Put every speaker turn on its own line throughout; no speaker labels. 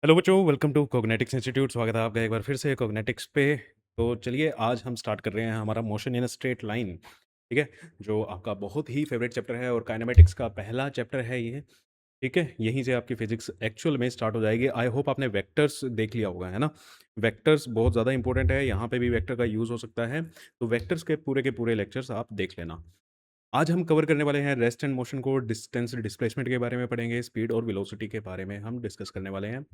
Hello बच्चों, welcome to कोग्नेटिक्स institute. स्वागत है आपका एक बार फिर से कोग्नेटिक्स पे। तो चलिए आज हम स्टार्ट कर रहे हैं हमारा motion in a straight line. ठीक है, जो आपका बहुत ही फेवरेट चैप्टर है और काइनेमेटिक्स का पहला चैप्टर है ये। ठीक है, यहीं से आपकी फिजिक्स एक्चुअल में स्टार्ट हो जाएगी। आई होप आपने वेक्टर्स देख लिया होगा, है ना। वेक्टर्स बहुत ज़्यादा इंपॉर्टेंट है, यहाँ पे भी वेक्टर का यूज़ हो सकता है। तो वेक्टर्स के पूरे लेक्चर्स आप देख लेना। आज हम कवर करने वाले हैं रेस्ट एंड मोशन को, डिस्टेंस डिस्प्लेसमेंट के बारे में पढ़ेंगे, स्पीड और वेलोसिटी के बारे में हम डिस्कस करने वाले हैं।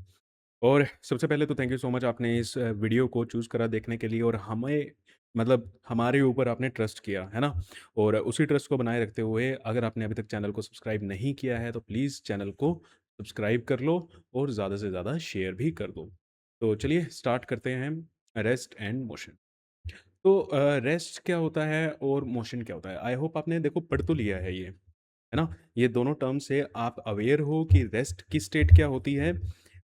और सबसे पहले तो थैंक यू सो मच, आपने इस वीडियो को चूज़ करा देखने के लिए और हमें मतलब हमारे ऊपर आपने ट्रस्ट किया, है ना। और उसी ट्रस्ट को बनाए रखते हुए अगर आपने अभी तक चैनल को सब्सक्राइब नहीं किया है तो प्लीज़ चैनल को सब्सक्राइब कर लो और ज़्यादा से ज़्यादा शेयर भी कर दो। तो चलिए स्टार्ट करते हैं रेस्ट एंड मोशन। तो रेस्ट क्या होता है और मोशन क्या होता है? आई होप आपने देखो पढ़ तो लिया है ये, है ना? ये दोनों टर्म से आप अवेयर हो कि रेस्ट की स्टेट क्या होती है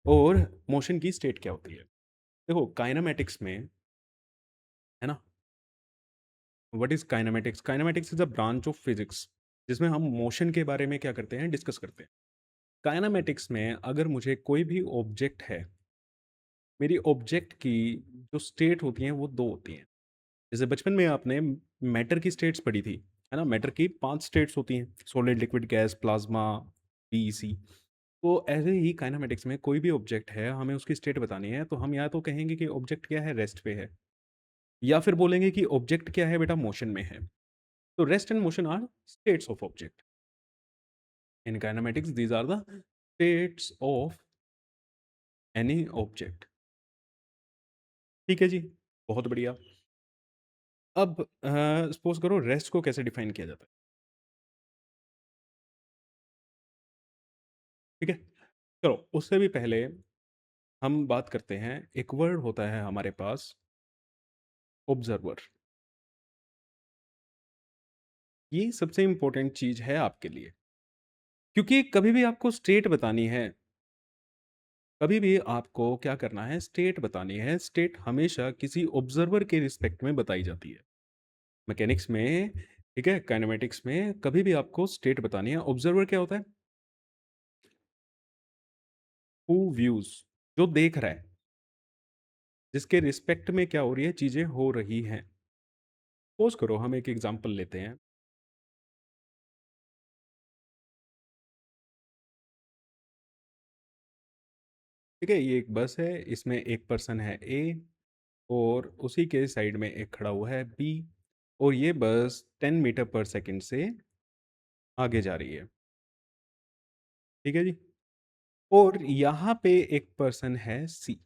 और मोशन की स्टेट क्या होती है। देखो काइनेमैटिक्स में, है ना, what is kinematics? Kinematics is a branch of physics जिसमें हम मोशन के बारे में क्या करते हैं, डिस्कस करते हैं। काइनेमैटिक्स में अगर मुझे कोई भी ऑब्जेक्ट है, मेरी ऑब्जेक्ट की जो स्टेट होती हैं वो 2 होती हैं। जैसे बचपन में आपने मैटर की स्टेट्स पढ़ी थी, है ना? मैटर की 5 स्टेट्स होती हैं, solid, liquid, gas, plasma, PEC. तो ऐसे ही काइनेमैटिक्स में कोई भी ऑब्जेक्ट है, हमें उसकी स्टेट बतानी है, तो हम या तो कहेंगे कि ऑब्जेक्ट क्या है, रेस्ट पे है, या फिर बोलेंगे कि ऑब्जेक्ट क्या है बेटा, मोशन में है। तो rest and motion are states of object. In kinematics these are the states of any object. ठीक है जी, बहुत बढ़िया। अब सपोज करो रेस्ट को कैसे डिफाइन किया जाता है। ठीक है, चलो उससे भी पहले हम बात करते हैं, एक वर्ड होता है हमारे पास, ऑब्जर्वर। ये सबसे इंपॉर्टेंट चीज है आपके लिए, क्योंकि कभी भी आपको स्टेट बतानी है, कभी भी आपको क्या करना है, स्टेट बतानी है। स्टेट हमेशा किसी ऑब्जर्वर के रिस्पेक्ट में बताई जाती है। मैकेनिक्स में, ठीक है, काइनेमेटिक्स में कभी भी आपको स्टेट बतानी है। ऑब्जर्वर क्या होता है? हु व्यूज, जो देख रहा है, जिसके रिस्पेक्ट में क्या हो रही है, चीजें हो रही हैं। सपोज करो हम एक एग्जांपल लेते हैं। ठीक है, ये एक बस है, इसमें एक पर्सन है ए और उसी के साइड में एक खड़ा हुआ है बी, और ये बस 10 मीटर पर सेकंड से आगे जा रही है। ठीक है जी, और यहाँ पे एक पर्सन है सी।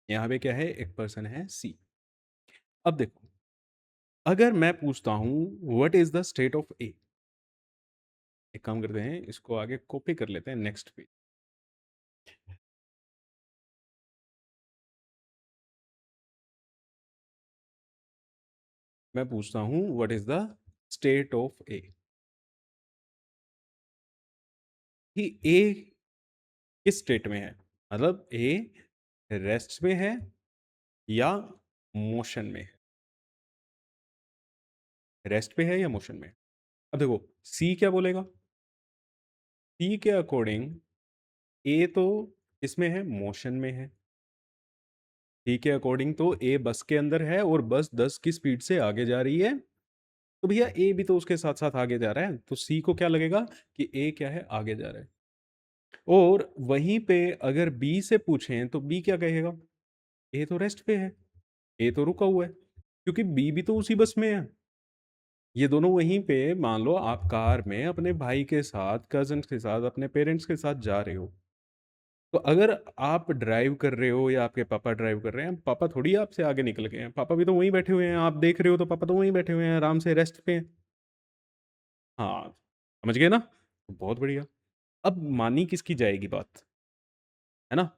यहाँ पे क्या है, एक पर्सन है सी। अब देखो, अगर मैं पूछता हूँ what is the state of A, एक काम करते हैं, इसको आगे कॉपी कर लेते हैं नेक्स्ट पे। मैं पूछता हूँ what is the state of A, कि ए किस स्टेट में है, मतलब ए रेस्ट में है या मोशन में है। रेस्ट पे है या मोशन में है। अब देखो सी क्या बोलेगा, सी के अकॉर्डिंग ए तो इसमें है, मोशन में है। सी के अकॉर्डिंग तो ए बस के अंदर है और बस 10 की स्पीड से आगे जा रही है, तो भैया ए भी तो उसके साथ साथ आगे जा रहा है, तो सी को क्या लगेगा कि ए क्या है, आगे जा रहा है। और वहीं पे अगर बी से पूछें तो बी क्या कहेगा, ए तो रेस्ट पे है, ए तो रुका हुआ है, क्योंकि बी भी तो उसी बस में है। ये दोनों वहीं पे, मान लो आप कार में अपने भाई के साथ, कजन के साथ, अपने पेरेंट्स के साथ जा रहे हो, तो अगर आप ड्राइव कर रहे हो या आपके पापा ड्राइव कर रहे हैं, पापा थोड़ी आपसे आगे निकल गए हैं, पापा भी तो वहीं बैठे हुए हैं। आप देख रहे हो तो पापा तो वहीं बैठे हुए हैं, आराम से रेस्ट पे हैं। हाँ, समझ गए ना, तो बहुत बढ़िया। अब मानी किसकी जाएगी बात, है ना,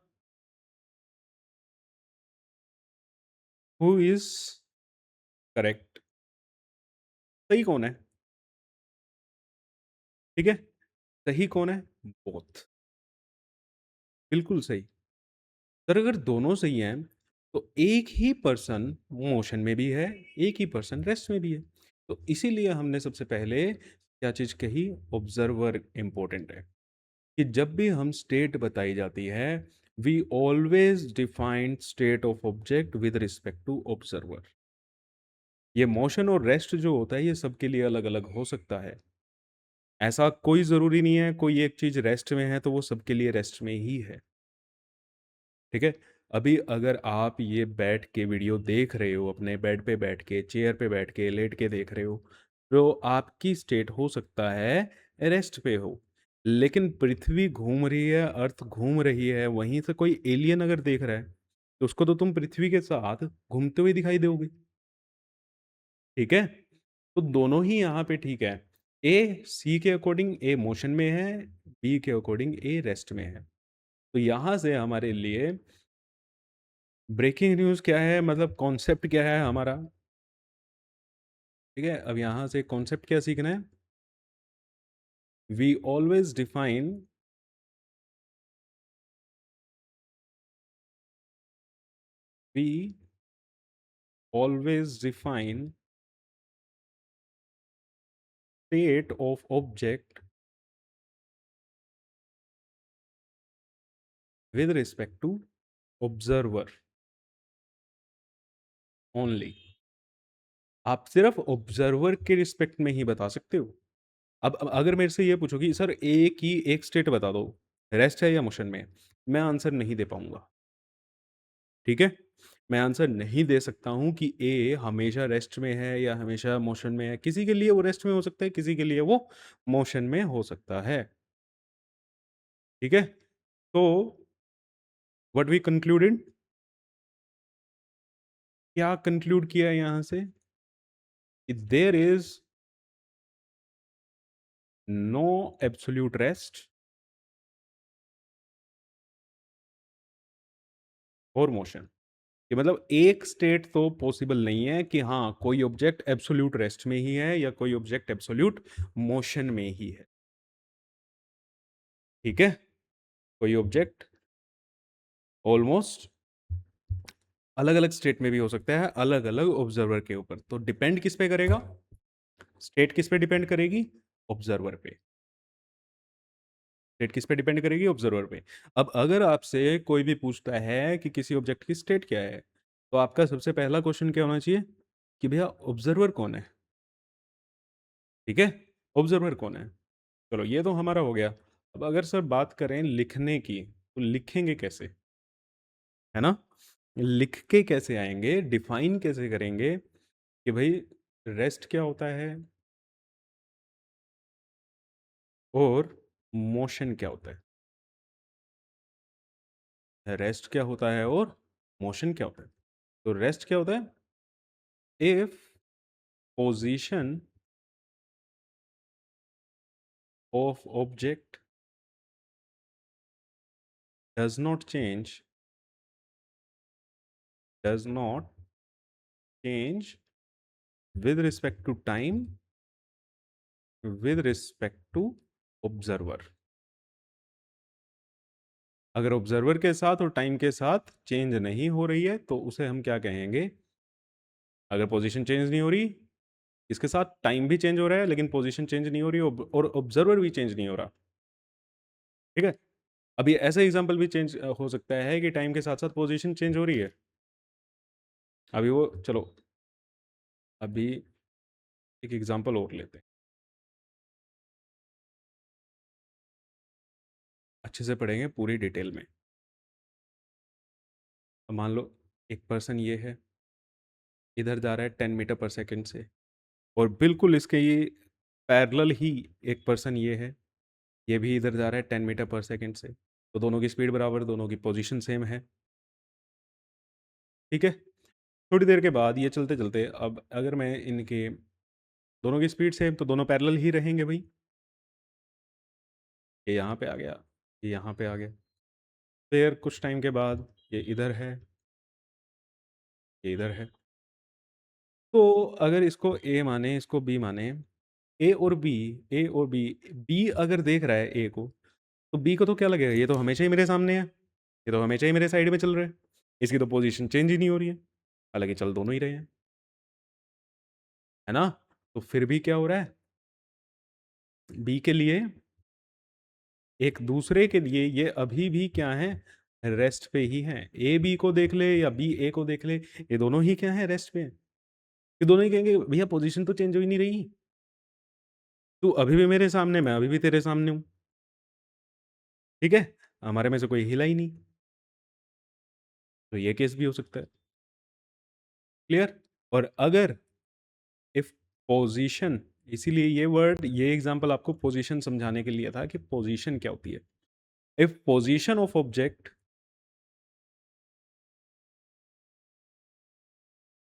हु इज करेक्ट, सही कौन है। ठीक है, सही कौन है, बोथ, बिल्कुल सही। सर अगर दोनों सही हैं तो एक ही पर्सन मोशन में भी है, एक ही पर्सन रेस्ट में भी है। तो इसीलिए हमने सबसे पहले क्या चीज कही, ऑब्जर्वर इंपॉर्टेंट है। कि जब भी हम स्टेट बताई जाती है, we always defined state of object with respect to observer. ये मोशन और रेस्ट जो होता है ये सबके लिए अलग अलग हो सकता है। ऐसा कोई ज़रूरी नहीं है कोई एक चीज़ रेस्ट में है तो वो सबके लिए रेस्ट में ही है। ठीक है। अभी अगर आप ये बैठ के वीडियो देख रहे हो अपने बेड पे बैठ के, चेयर पे बैठ के, लेट के देख रहे हो, तो आपकी स्टेट हो सकता है रेस्ट पे हो। लेकिन पृथ्वी घूम रही है, अर्थ घूम रही है, वहीं से कोई एलियन अगर देख रहा है तो उसको तो तुम पृथ्वी के साथ घूमते हुए दिखाई दोगे। ठीक है। तो दोनों ही यहाँ पे ठीक है। ए सी के अकॉर्डिंग ए मोशन में है, बी के अकॉर्डिंग ए रेस्ट में है। तो यहाँ से हमारे लिए ब्रेकिंग न्यूज़ क्या है, मतलब कॉन्सेप्ट क्या है हमारा। ठीक है। अब यहाँ से कॉन्सेप्ट क्या सीखना है। We always define we always define state of object with respect to observer only. आप सिर्फ ऑब्जर्वर के रिस्पेक्ट में ही बता सकते हो। अब अगर मेरे से ये पूछो कि सर ए की एक स्टेट बता दो, रेस्ट है या मोशन में, मैं आंसर नहीं दे पाऊंगा। ठीक है। मैं आंसर नहीं दे सकता हूं कि ए हमेशा रेस्ट में है या हमेशा मोशन में है। किसी के लिए वो रेस्ट में हो सकता है, किसी के लिए वो मोशन में हो सकता है। ठीक है। तो व्हाट वी कंक्लूडेड, क्या कंक्लूड किया यहां से, there is no absolute rest और मोशन। कि मतलब एक स्टेट तो पॉसिबल नहीं है कि हाँ कोई ऑब्जेक्ट एब्सोल्यूट रेस्ट में ही है या कोई ऑब्जेक्ट एब्सोल्यूट मोशन में ही है। ठीक है। कोई ऑब्जेक्ट ऑलमोस्ट अलग अलग स्टेट में भी हो सकता है, अलग अलग ऑब्जर्वर के ऊपर। तो डिपेंड किस पे करेगा, स्टेट किस पे डिपेंड करेगी, ऑब्जर्वर पे। स्टेट किस पे डिपेंड करेगी, ऑब्जर्वर पे। अब अगर आपसे कोई भी पूछता है कि किसी ऑब्जेक्ट की स्टेट क्या है, तो आपका सबसे पहला क्वेश्चन क्या होना चाहिए कि भैया ऑब्जर्वर कौन है। ठीक है। ऑब्जर्वर कौन है। चलो ये तो हमारा हो गया। अब अगर सर बात करें लिखने की, तो लिखेंगे कैसे, है ना। लिख के कैसे आएंगे, डिफाइन कैसे करेंगे कि भाई रेस्ट क्या होता है और मोशन क्या होता है। रेस्ट क्या होता है और मोशन क्या होता है। तो रेस्ट क्या होता है, if position of object does not change, does not change with respect to time, with respect to observer. अगर ऑब्जर्वर के साथ और टाइम के साथ चेंज नहीं हो रही है तो उसे हम क्या कहेंगे। अगर पोजीशन चेंज नहीं हो रही, इसके साथ टाइम भी चेंज हो रहा है लेकिन पोजीशन चेंज नहीं हो रही और ऑब्जर्वर भी चेंज नहीं हो रहा। ठीक है। अभी ऐसा एग्जांपल भी चेंज हो सकता है कि टाइम के साथ साथ पोजीशन चेंज हो रही है। अभी वो चलो अभी एक एग्जांपल और लेते हैं, अच्छे से पढ़ेंगे पूरी डिटेल में। अब मान लो एक पर्सन ये है, इधर जा रहा है 10 मीटर पर सेकेंड से, और बिल्कुल इसके ये पैरेलल ही एक पर्सन ये है, ये भी इधर जा रहा है 10 मीटर पर सेकेंड से। तो दोनों की स्पीड बराबर, दोनों की पोजीशन सेम है। ठीक है। थोड़ी देर के बाद ये चलते चलते, अब अगर मैं इनके दोनों की स्पीड सेम तो दोनों पैरेलल ही रहेंगे भाई। ये यहाँ पे आ गया, ये यहाँ पे आ गया। फिर कुछ टाइम के बाद ये इधर है, ये इधर है। तो अगर इसको ए माने, इसको बी माने, ए और बी, ए और बी, बी अगर देख रहा है ए को, तो बी को तो क्या लगेगा, ये तो हमेशा ही मेरे सामने है, ये तो हमेशा ही मेरे साइड में चल रहा है, इसकी तो पोजीशन चेंज ही नहीं हो रही है, हालांकि चल दोनों ही रहे हैं, है ना। तो फिर भी क्या हो रहा है, बी के लिए एक दूसरे के लिए ये अभी भी क्या है, रेस्ट पे ही है। ए बी को देख ले या बी ए को देख ले, ये दोनों ही क्या है, रेस्ट पे है। ये दोनों ही कहेंगे भैया पोजीशन तो चेंज हो ही नहीं रही, तू अभी भी मेरे सामने, मैं अभी भी तेरे सामने हूँ, ठीक है, हमारे में से कोई हिला ही नहीं। तो ये केस भी हो सकता है। क्लियर। और अगर इफ पोजीशन, इसीलिए ये वर्ड, ये एग्जांपल आपको पोजीशन समझाने के लिए था कि पोजीशन क्या होती है। If position of object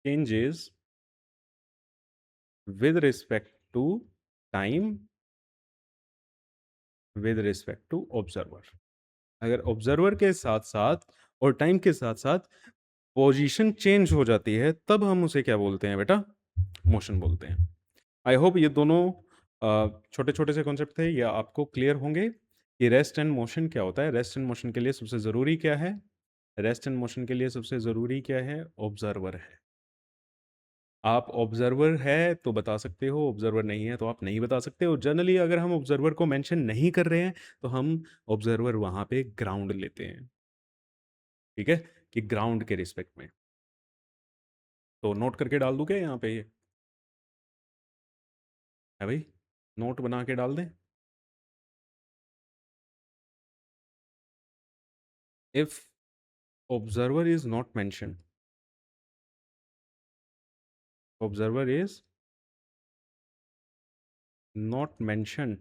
changes with respect to time with respect to observer, अगर ऑब्जर्वर के साथ साथ और टाइम के साथ साथ पोजीशन चेंज हो जाती है, तब हम उसे क्या बोलते हैं बेटा, मोशन बोलते हैं। आई होप ये दोनों छोटे छोटे से कॉन्सेप्ट थे, या आपको क्लियर होंगे कि रेस्ट एंड मोशन क्या होता है। रेस्ट एंड मोशन के लिए सबसे ज़रूरी क्या है, रेस्ट एंड मोशन के लिए सबसे ज़रूरी क्या है, ऑब्जर्वर है। आप ऑब्जर्वर है तो बता सकते हो, ऑब्जर्वर नहीं है तो आप नहीं बता सकते हो। जनरली अगर हम ऑब्जर्वर को मेंशन नहीं कर रहे हैं तो हम ऑब्जर्वर वहाँ पे ग्राउंड लेते हैं, ठीक है, कि ग्राउंड के रिस्पेक्ट में। तो नोट करके डाल दूं क्या यहाँ पे, ये है भाई, नोट बना के डाल दें। If observer is not mention, observer is not mention,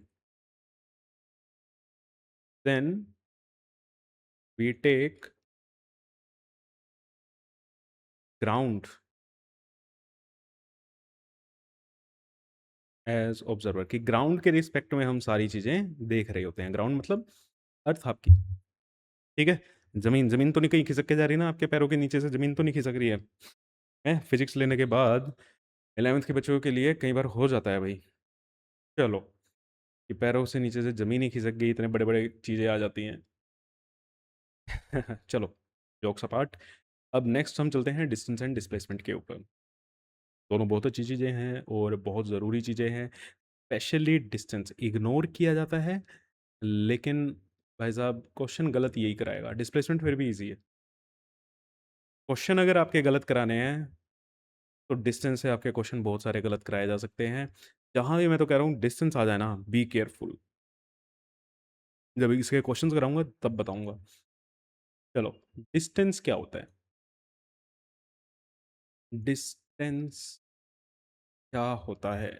then we take ground as observer, कि ग्राउंड के रिस्पेक्ट में हम सारी चीजें देख रहे होते हैं। ग्राउंड मतलब अर्थ आपकी, ठीक है। जमीन, जमीन तो नहीं कहीं खिसक के जा रही ना, आपके पैरों के नीचे से जमीन तो नहीं खिसक रही है। फिजिक्स लेने के बाद 11th के बच्चों के लिए कई बार हो जाता है भाई, चलो, कि पैरों से नीचे से जमीन ही खिसक गई, इतने बड़े बड़े चीज़ें आ जाती हैं। चलो, जोक्स अपार्ट, अब नेक्स्ट हम चलते हैं डिस्टेंस एंड डिस्प्लेसमेंट के ऊपर। दोनों बहुत अच्छी चीज़ें हैं और बहुत ज़रूरी चीज़ें हैं। स्पेशली डिस्टेंस इग्नोर किया जाता है, लेकिन भाई साहब क्वेश्चन गलत यही कराएगा। डिस्प्लेसमेंट फिर भी इजी है। क्वेश्चन अगर आपके गलत कराने हैं तो डिस्टेंस से आपके क्वेश्चन बहुत सारे गलत कराए जा सकते हैं। जहाँ भी मैं तो कह रहा हूँ डिस्टेंस आ जाए ना, बी केयरफुल। जब इसके क्वेश्चंस कराऊंगा तब बताऊंगा। चलो, डिस्टेंस क्या होता है, डिस्टेंस क्या होता है।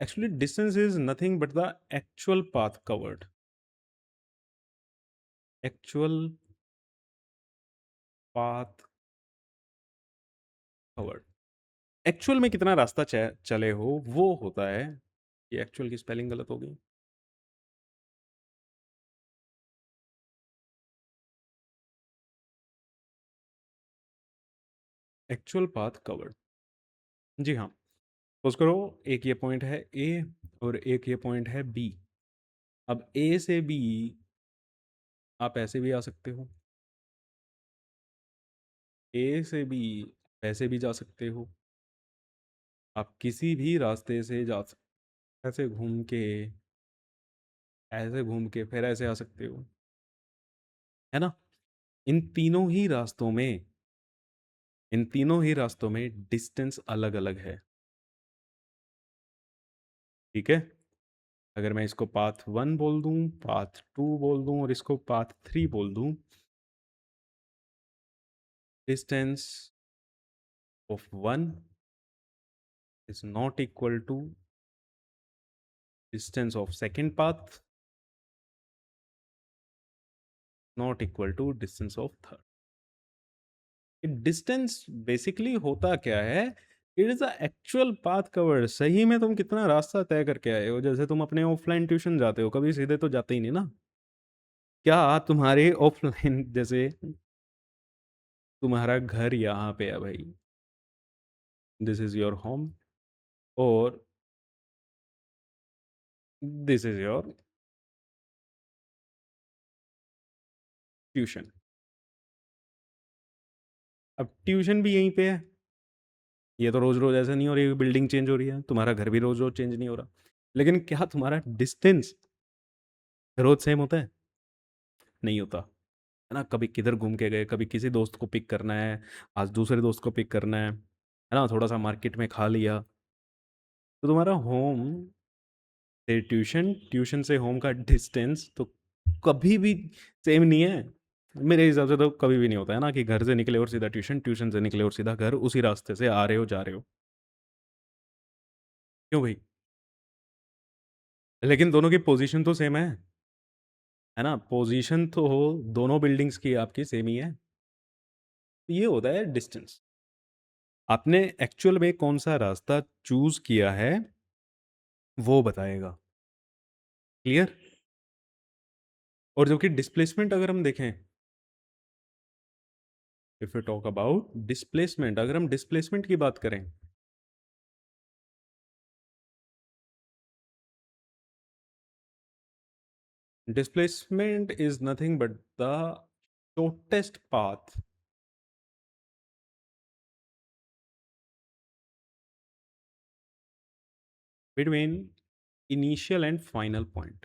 Actually distance is nothing but the actual path covered, actual path covered. Actual में कितना रास्ता चले हो वो होता है। ये एक्चुअल की स्पेलिंग गलत हो गई। एक्चुअल पाथ कवर्ड, जी हाँ। सपोज करो एक ये पॉइंट है ए और एक ये पॉइंट है बी। अब ए से बी आप ऐसे भी आ सकते हो, ए से बी ऐसे भी जा सकते हो, आप किसी भी रास्ते से जा सकते, ऐसे घूम के, ऐसे घूम के फिर ऐसे आ सकते हो, है ना। इन तीनों ही रास्तों में, इन तीनों ही रास्तों में डिस्टेंस अलग अलग है, ठीक है। अगर मैं इसको पाथ 1 बोल दूं, पाथ 2 बोल दूं और इसको पाथ 3 बोल दूं, distance of 1 is not equal to distance of second path, not equal to distance of third. Distance basically होता क्या है, it is the actual path covered. सही में तुम कितना रास्ता तय करके आए हो। जैसे तुम अपने ऑफलाइन ट्यूशन जाते हो, कभी सीधे तो जाते ही नहीं ना। क्या तुम्हारे ऑफलाइन जैसे तुम्हारा घर यहाँ पे है भाई, दिस इज योर होम, और दिस इज योर ट्यूशन। अब ट्यूशन भी यहीं पे है, ये तो रोज रोज ऐसा नहीं हो रही बिल्डिंग चेंज हो रही है, तुम्हारा घर भी रोज रोज चेंज नहीं हो रहा। लेकिन क्या तुम्हारा डिस्टेंस रोज सेम होता है? नहीं होता, है ना? कभी किधर घूम के गए, कभी किसी दोस्त को पिक करना है, आज दूसरे दोस्त को पिक करना है ना? थोड़ा सा मार्केट में खा लिया, तो तुम्हारा होम से ट्यूशन, ट्यूशन से होम का डिस्टेंस तो कभी भी सेम नहीं है। मेरे हिसाब से तो कभी भी नहीं होता है ना कि घर से निकले और सीधा ट्यूशन, ट्यूशन से निकले और सीधा घर, उसी रास्ते से आ रहे हो जा रहे हो। क्यों भाई? लेकिन दोनों की पोजीशन तो सेम है ना? पोजीशन तो हो दोनों बिल्डिंग्स की आपकी सेम ही है। ये होता है डिस्टेंस। आपने एक्चुअल में कौन सा रास्ता चूज किया है वो बताएगा। क्लियर? और जो कि डिस्प्लेसमेंट अगर हम देखें, if you talk about displacement, अगर हम डिस्प्लेसमेंट की बात करें, displacement is nothing but the shortest path between initial and final point.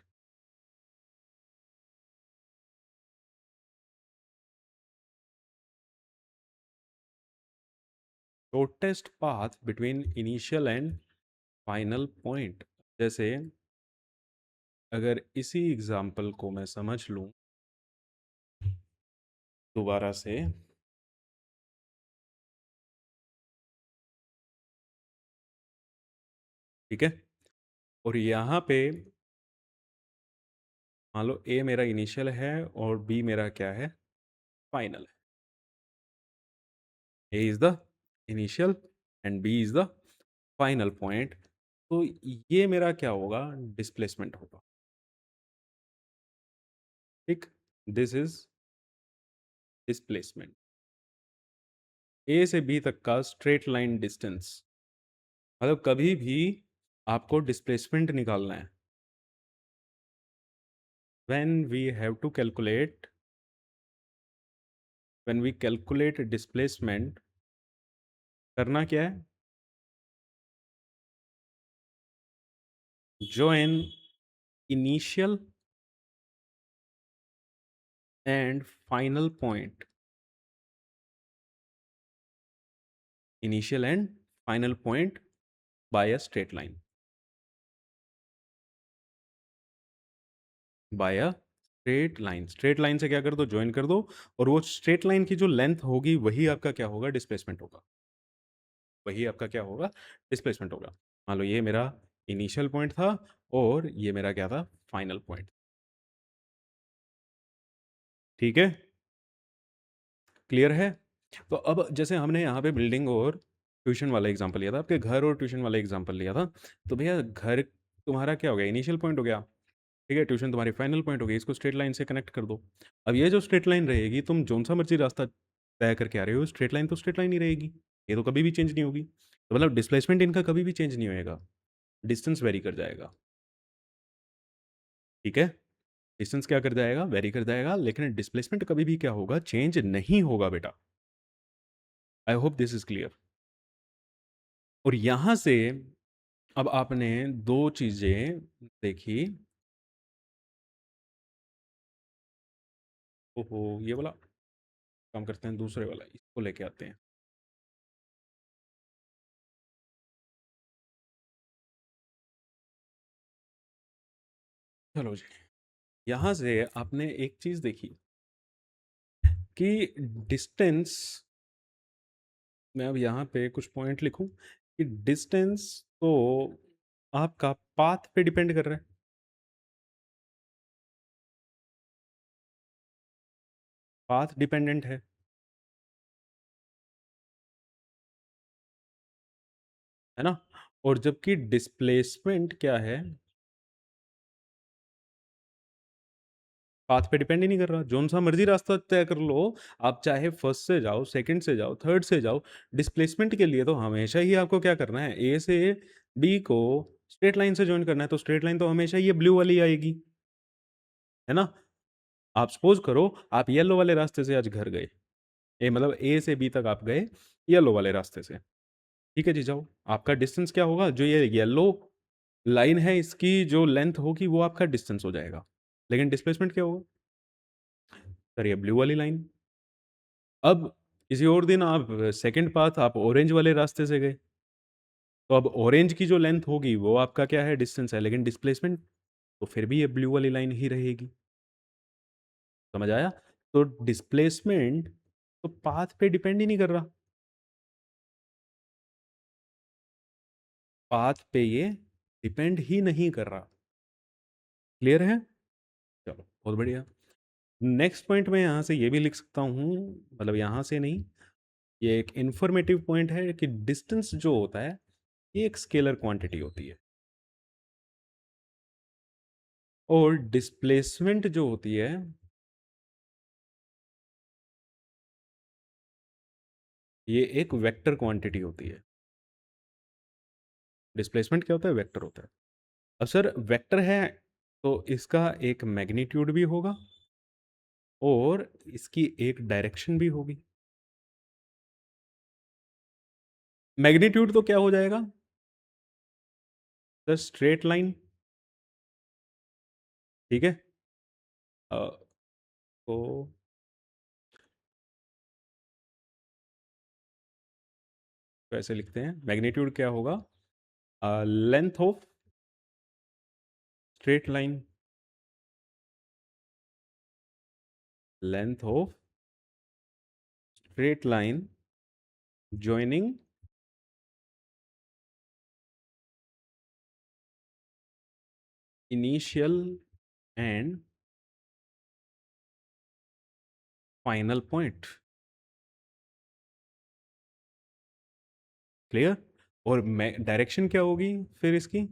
Shortest path between initial and final point. जैसे अगर इसी एग्जाम्पल को मैं समझ लूं दोबारा से, ठीक है? और यहाँ पे मान लो ए मेरा इनिशियल है और बी मेरा क्या है, फाइनल है। A is the initial and B is the final point. तो ये मेरा क्या होगा, डिस्प्लेसमेंट होगा। ठीक, दिस इज डिस्प्लेसमेंट। ए से बी तक का स्ट्रेट लाइन डिस्टेंस, मतलब कभी भी आपको डिस्प्लेसमेंट निकालना है, when we have to calculate, when we calculate displacement, करना क्या है, join initial and final point, initial and final point by a straight line, by a straight line. Straight line से क्या कर दो, ज्वाइन कर दो, और वो स्ट्रेट लाइन की जो लेंथ होगी वही आपका क्या होगा, डिस्प्लेसमेंट होगा। वही आपका क्या होगा, डिस्प्लेसमेंट होगा। मान लो ये मेरा इनिशियल पॉइंट था और ये मेरा क्या था, फाइनल पॉइंट। ठीक है, क्लियर है? तो अब जैसे हमने यहाँ पे बिल्डिंग और ट्यूशन वाला एग्जांपल लिया था, आपके घर और ट्यूशन वाला एग्जांपल लिया था, तो भैया घर तुम्हारा क्या हो गया, इनिशियल पॉइंट हो गया, ठीक है? ट्यूशन तुम्हारी फाइनल पॉइंट हो गई, इसको स्ट्रेट लाइन से कनेक्ट कर दो। अब ये जो स्ट्रेट लाइन रहेगी, तुम जोन सा मर्जी रास्ता तय करके आ रहे हो, स्ट्रेट लाइन तो स्ट्रेट लाइन ही रहेगी, ये तो कभी भी चेंज नहीं होगी। तो मतलब डिस्प्लेसमेंट इनका कभी भी चेंज नहीं होएगा, डिस्टेंस वेरी कर जाएगा। ठीक है, डिस्टेंस क्या कर जाएगा, वेरी कर जाएगा, लेकिन डिस्प्लेसमेंट कभी भी क्या होगा, चेंज नहीं होगा बेटा। I hope this is clear. और यहां से अब आपने दो चीजें देखी। ओहो, ये वाला काम करते हैं, दूसरे वाला इसको लेके आते हैं। चलो जी, यहां से आपने एक चीज देखी कि डिस्टेंस, मैं अब यहाँ पे कुछ पॉइंट लिखूं कि डिस्टेंस तो आपका पाथ पे डिपेंड कर रहा है। पाथ डिपेंडेंट है ना? और जबकि डिस्प्लेसमेंट क्या है, पाथ पे डिपेंड ही नहीं कर रहा, जोन सा मर्जी रास्ता तय कर लो, आप चाहे फर्स्ट से जाओ, सेकंड से जाओ, थर्ड से जाओ, डिस्प्लेसमेंट के लिए तो हमेशा ही आपको क्या करना है, ए से बी को स्ट्रेट लाइन से ज्वाइन करना है, तो स्ट्रेट लाइन तो हमेशा ये ब्लू वाली आएगी, है ना? आप सपोज करो आप येलो वाले रास्ते से आज घर गए, ए मतलब ए से बी तक आप गए येलो वाले रास्ते से, ठीक है जी, जाओ। आपका डिस्टेंस क्या होगा, जो ये येलो लाइन है इसकी जो लेंथ होगी वो आपका डिस्टेंस हो जाएगा। लेकिन डिस्प्लेसमेंट क्या होगा? सर ये ब्लू वाली लाइन। अब किसी और दिन आप सेकंड पाथ आप ऑरेंज वाले रास्ते से गए, तो अब ऑरेंज की जो लेंथ होगी वो आपका क्या है? डिस्टेंस है, लेकिन डिस्प्लेसमेंट तो फिर भी ये ब्लू वाली लाइन ही रहेगी। समझ आया? तो डिस्प्लेसमेंट तो पाथ पे डिपेंड ही नहीं कर रहा, पाथ पे ये डिपेंड ही नहीं कर रहा। क्लियर है? चलो बहुत बढ़िया। नेक्स्ट पॉइंट मैं यहाँ से ये भी लिख सकता हूँ, मतलब यहाँ से नहीं, ये एक इंफॉर्मेटिव पॉइंट है कि डिस्टेंस जो होता है ये एक स्केलर क्वांटिटी होती है, और डिस्प्लेसमेंट जो होती है ये एक वेक्टर क्वांटिटी होती है। डिस्प्लेसमेंट क्या होता है? वेक्टर होता है। अब सर वेक्टर है तो इसका एक मैग्नीट्यूड भी होगा और इसकी एक डायरेक्शन भी होगी। मैग्नीट्यूड तो क्या हो जाएगा? The straight line. ठीक है। अ, तो कैसे लिखते हैं? मैग्नीट्यूड क्या होगा? Length of straight line, length of straight line joining initial and final point। Clear? और डायरेक्शन क्या होगी फिर इसकी?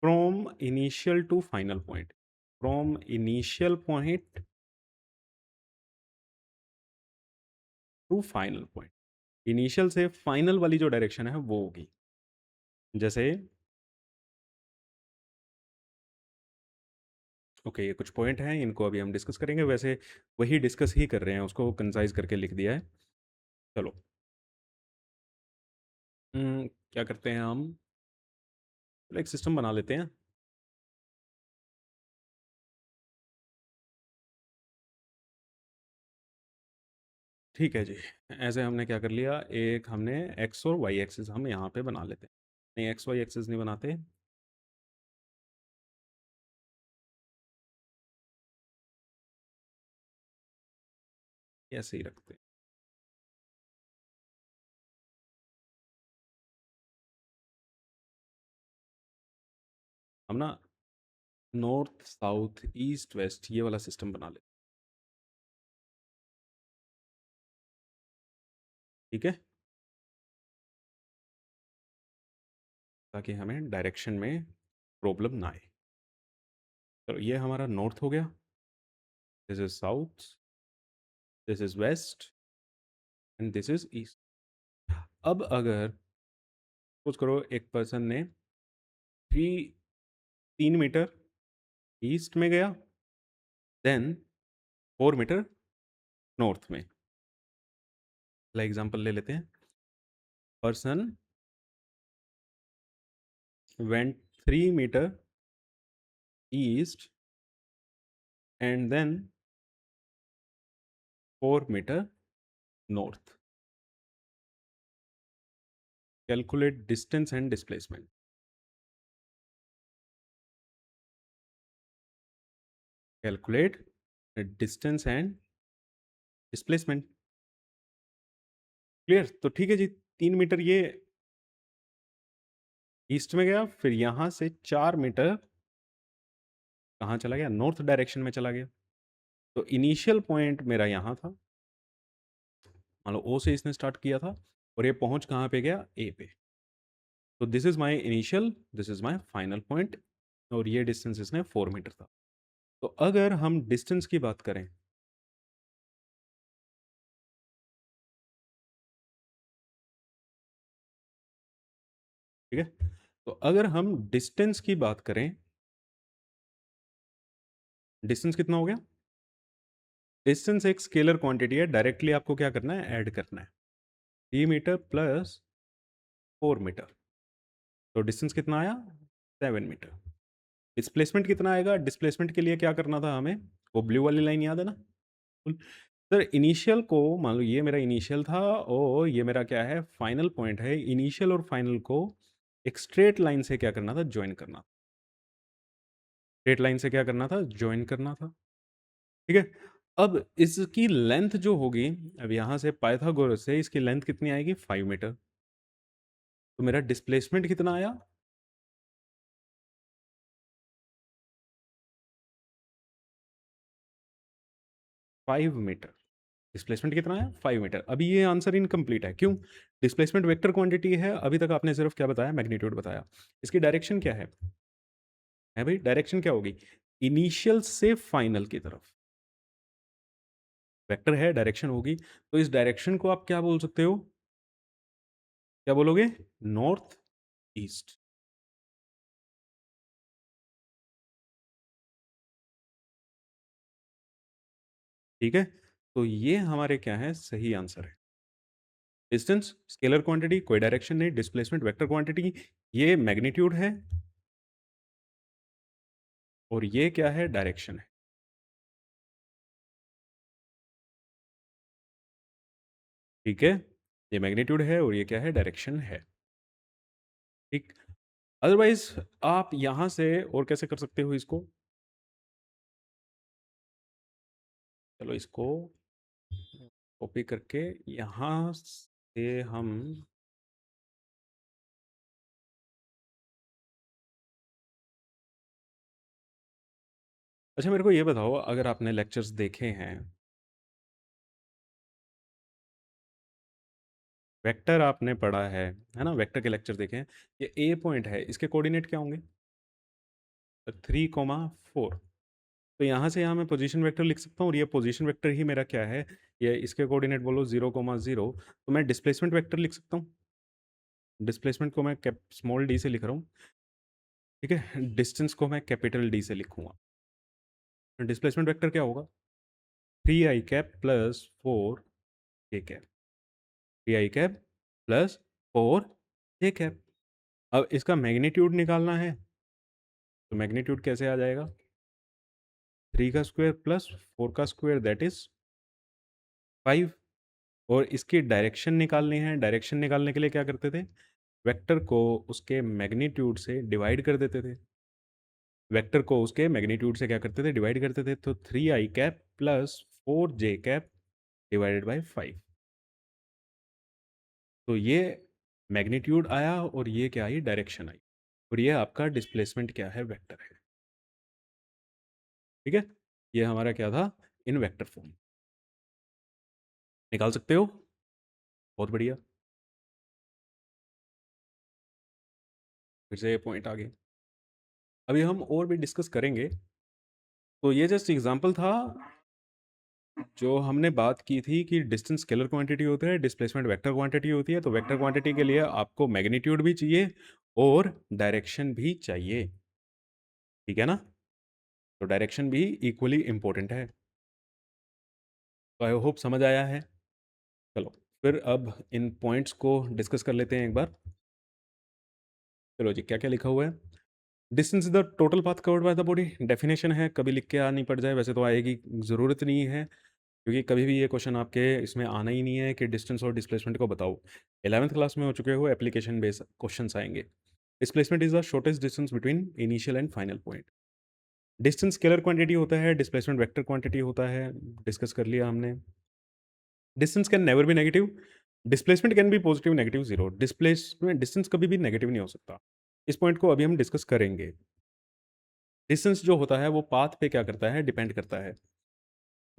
From initial to final point, from initial point to final point. Initial से फाइनल वाली जो डायरेक्शन है वो होगी। जैसे ओके, ये कुछ पॉइंट हैं, इनको अभी हम डिस्कस करेंगे, वैसे वही डिस्कस ही कर रहे हैं, उसको कंसाइज करके लिख दिया है। चलो क्या करते हैं हम? चलो एक सिस्टम बना लेते हैं। ठीक है जी। ऐसे हमने क्या कर लिया, एक हमने एक्स और वाई एक्सिस हम यहाँ पे बना लेते हैं। नहीं, एक्स वाई एक्सिस नहीं बनाते, ऐसे ही रखते हैं। हम ना नॉर्थ साउथ ईस्ट वेस्ट ये वाला सिस्टम बना लेते हैं। ठीक है, ताकि हमें डायरेक्शन में प्रॉब्लम ना आए। चलो ये हमारा नॉर्थ हो गया, this is south, this is west and this is east. अब अगर कुछ करो, एक पर्सन ने 3 मीटर ईस्ट में गया, देन 4 मीटर नॉर्थ में। पहला एग्जांपल ले लेते हैं। Person went 3 meter east and then 4 meter north. Calculate distance and displacement. Calculate distance and displacement. Clear? तो ठीक है जी, 3 मीटर ये ईस्ट में गया, फिर यहां से 4 मीटर कहाँ चला गया? नॉर्थ डायरेक्शन में चला गया। तो इनिशियल पॉइंट मेरा यहाँ था, मान लो ओ से इसने स्टार्ट किया था, और ये पहुंच कहाँ पे गया? ए पे। तो this is my initial, this is my final point, और ये डिस्टेंस इसने 4 मीटर था। तो अगर हम डिस्टेंस की बात करें, ठीक है, तो अगर हम डिस्टेंस की बात करें, डिस्टेंस कितना हो गया? डिस्टेंस एक स्केलर क्वांटिटी है, डायरेक्टली आपको क्या करना है? ऐड करना है। 3 मीटर प्लस 4 मीटर, तो डिस्टेंस कितना आया? 7 मीटर। डिस्प्लेसमेंट कितना आएगा? डिस्प्लेसमेंट के लिए क्या करना था हमें? वो ब्लू वाली लाइन याद है ना? बिल्कुल। सर इनिशियल को मान लो ये मेरा इनिशियल था और ये मेरा क्या है? फाइनल पॉइंट है। इनिशियल और फाइनल को एक स्ट्रेट लाइन से क्या करना था? जॉइन करना। स्ट्रेट लाइन से क्या करना था? जॉइन करना था। ठीक है? अब इसकी लेंथ जो होगी, अब यहाँ से पाइथागोरस से इसकी लेंथ कितनी आएगी? 5 मीटर। तो मेरा डिस्प्लेसमेंट कितना आया? 5 मीटर। डिस्प्लेसमेंट कितना है? 5 मीटर। अभी ये आंसर इनकम्प्लीट है। क्यों? डिस्प्लेसमेंट वेक्टर क्वांटिटी है। अभी तक आपने सिर्फ क्या बताया? मैग्नीट्यूड बताया। इसकी डायरेक्शन क्या है भाई? डायरेक्शन क्या होगी? इनिशियल से फाइनल की तरफ। वेक्टर है, डायरेक्शन होगी। तो इस डायरेक्शन को आप क्या बोल सकते हो? क्या बोलोगे? North east. ठीक है? तो ये हमारे क्या है? सही आंसर है। डिस्टेंस स्केलर क्वांटिटी, कोई डायरेक्शन नहीं। डिस्प्लेसमेंट वेक्टर क्वांटिटी, ये मैग्नीट्यूड है और ये क्या है? डायरेक्शन है। ठीक है? ये मैग्नीट्यूड है और ये क्या है? डायरेक्शन है। ठीक। अदरवाइज आप यहां से और कैसे कर सकते हो इसको? चलो इसको कॉपी करके यहां से हम, अच्छा मेरे को ये बताओ, अगर आपने लेक्चर्स देखे हैं, वेक्टर आपने पढ़ा है ना? वेक्टर के लेक्चर देखे हैं। ये ए पॉइंट है, इसके कोऑर्डिनेट क्या होंगे? 3,4। तो यहाँ से यहाँ मैं पोजीशन वेक्टर लिख सकता हूँ और ये पोजीशन वेक्टर ही मेरा क्या है? ये इसके कोऑर्डिनेट बोलो 0,0। तो मैं डिस्प्लेसमेंट वेक्टर लिख सकता हूँ। डिस्प्लेसमेंट को मैं कैप स्मॉल डी से लिख रहा हूँ। ठीक है? डिस्टेंस को मैं कैपिटल डी से लिखूंगा। डिस्प्लेसमेंट वेक्टर क्या होगा? 3i cap plus 4j cap. 3i cap plus 4j cap. अब इसका मैग्नीट्यूड निकालना है, तो मैग्नीट्यूड कैसे आ जाएगा? 3 का स्क्वायर प्लस 4 का स्क्वायर, दैट इज 5। और इसकी डायरेक्शन निकालनी है। डायरेक्शन निकालने के लिए क्या करते थे? वेक्टर को उसके मैग्नीट्यूड से डिवाइड कर देते थे। वेक्टर को उसके मैग्नीट्यूड से क्या करते थे? डिवाइड करते थे। तो 3i cap plus 4j cap divided by 5। तो ये मैग्नीट्यूड आया और ये क्या आई? Direction I. और ये आपका डिस्प्लेसमेंट क्या है? वेक्टर है। ठीक है? ये हमारा क्या था? इन वेक्टर फॉर्म। निकाल सकते हो? बहुत बढ़िया। फिर से ये पॉइंट आ गए। अभी हम और भी डिस्कस करेंगे। तो ये जस्ट एग्जांपल था। जो हमने बात की थी कि डिस्टेंस स्केलर क्वांटिटी होता है, डिस्प्लेसमेंट वेक्टर क्वांटिटी होती है। तो वेक्टर क्वांटिटी के लिए आपको मैग्नीट्यूड भी चाहिए और डायरेक्शन भी चाहिए। ठीक है ना? तो डायरेक्शन भी इक्वली इंपॉर्टेंट है। तो आई होप समझ आया है। चलो फिर अब इन पॉइंट्स को डिस्कस कर लेते हैं एक बार। चलो जी, क्या क्या लिखा हुआ है? Distance is the total path covered by the body. Definition है, कभी लिख के आनी पड़ जाए वैसे तो आएगी, ज़रूरत नहीं है। क्योंकि कभी भी ये क्वेश्चन आपके इसमें आना ही नहीं है कि डिस्टेंस और डिस्प्लेसमेंट को बताओ। 11th क्लास में हो चुके हो, एप्लीकेशन बेस्ड क्वेश्चंस आएंगे। Displacement is the shortest distance between initial and final point. Distance scalar quantity होता है, डिस्प्लेसमेंट वेक्टर क्वांटिटी होता है। डिस्कस कर लिया हमने। Distance can never be negative. Displacement can be positive, negative, zero. Displacement distance कभी भी नेगेटिव नहीं हो सकता। इस पॉइंट को अभी हम डिस्कस करेंगे। डिस्टेंस जो होता है वो पाथ पे क्या करता है? डिपेंड करता है।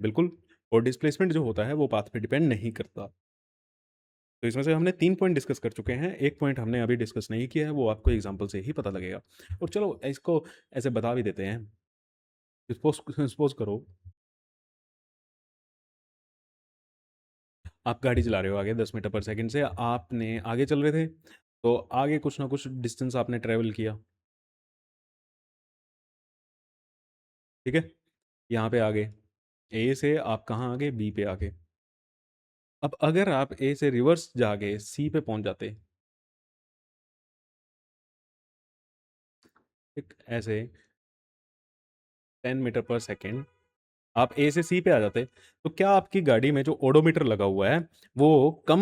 बिल्कुल। और डिस्प्लेसमेंट जो होता है वो पाथ पे डिपेंड नहीं करता। तो इसमें से हमने 3 पॉइंट डिस्कस कर चुके हैं। एक पॉइंट हमने अभी डिस्कस नहीं किया है, वो आपको एग्जांपल से ही पता लगेगा। और चलो इसको ऐसे बता भी देते हैं। सपोज सपोज करो आप गाड़ी चला रहे हो आगे 10 मीटर पर सेकंड से, आपने आगे चल रहे थे। तो आगे कुछ ना कुछ डिस्टेंस आपने ट्रेवल किया। ठीक है? यहाँ पे आगे ए से आप कहाँ आगे? बी पे आगे। अब अगर आप ए से रिवर्स जाके सी पे पहुंच जाते, ठीक ऐसे, 10 मीटर पर सेकेंड, आप ए से सी पे आ जाते, तो क्या आपकी गाड़ी में जो ओडोमीटर लगा हुआ है वो कम